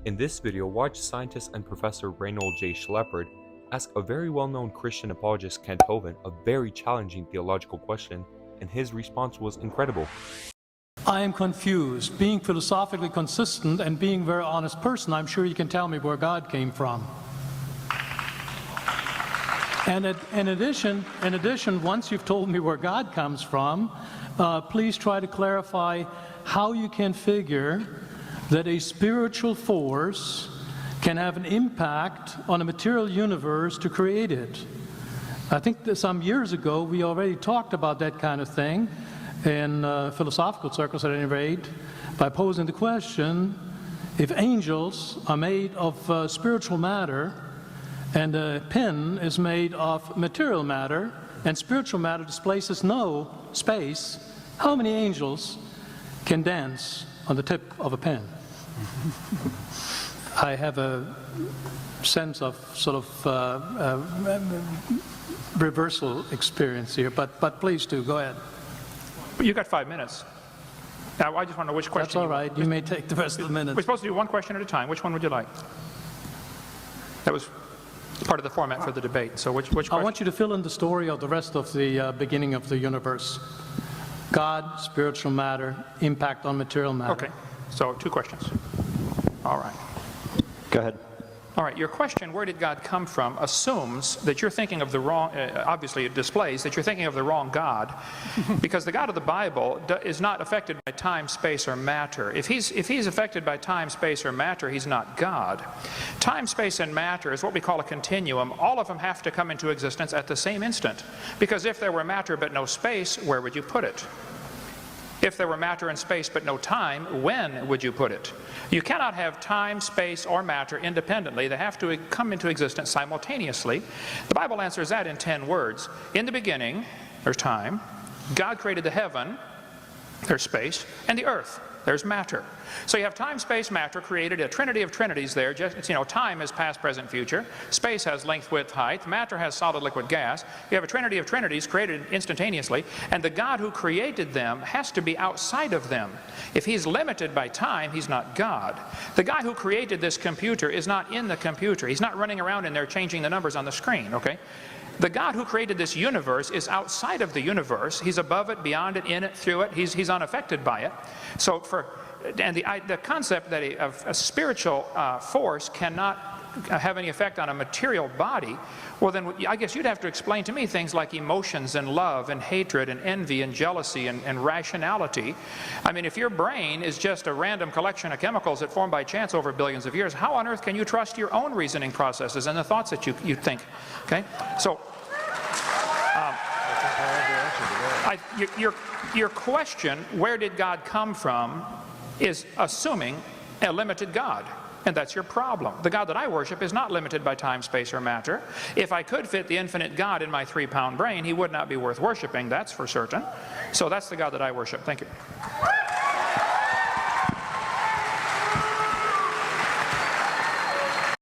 In this video, watch scientist and Professor Reynold J. Schleppard ask a very well-known Christian apologist, Kent Hovind, a very challenging theological question, and his response was incredible. I am confused. Being philosophically consistent and being a very honest person, I'm sure you can tell me where God came from. And in addition, once you've told me where God comes from, please try to clarify how you can figure that a spiritual force can have an impact on a material universe to create it. I think that some years ago we already talked about that kind of thing in philosophical circles at any rate, by posing the question, if angels are made of spiritual matter and a pen is made of material matter and spiritual matter displaces no space, how many angels can dance on the tip of a pen? I have a sense of sort of reversal experience here, but please do, go ahead. You got 5 minutes. Now, I just want to know which question. That's all right. You may take the rest of the minute. We're supposed to do one question at a time. Which one would you like? That was part of the format for the debate. So which question? I want you to fill in the story of the rest of the beginning of the universe. God, spiritual matter, impact on material matter. Okay. So 2 questions. All right. Go ahead. All right, your question, where did God come from, assumes that you're thinking of the wrong, obviously it displays that you're thinking of the wrong God, because the God of the Bible is not affected by time, space, or matter. If he's affected by time, space, or matter, he's not God. Time, space, and matter is what we call a continuum. All of them have to come into existence at the same instant, because if there were matter but no space, where would you put it? If there were matter and space but no time, when would you put it? You cannot have time, space, or matter independently. They have to come into existence simultaneously. The Bible answers that in 10 words. In the beginning, there's time. God created the heaven, there's space, and the earth, there's matter. So you have time, space, matter created, a trinity of trinities there. Just, time is past, present, future. Space has length, width, height. Matter has solid, liquid, gas. You have a trinity of trinities created instantaneously, and the God who created them has to be outside of them. If he's limited by time, he's not God. The guy who created this computer is not in the computer. He's not running around in there changing the numbers on the screen, okay? The God who created this universe is outside of the universe. He's above it, beyond it, in it, through it. He's unaffected by it. So the concept that a spiritual force cannot have any effect on a material body, well then I guess you'd have to explain to me things like emotions and love and hatred and envy and jealousy and rationality. I mean, if your brain is just a random collection of chemicals that form by chance over billions of years, how on earth can you trust your own reasoning processes and the thoughts that you think? Okay, so your question, where did God come from, is assuming a limited God. And that's your problem. The God that I worship is not limited by time, space, or matter. If I could fit the infinite God in my 3-pound brain, he would not be worth worshiping, that's for certain. So that's the God that I worship. Thank you.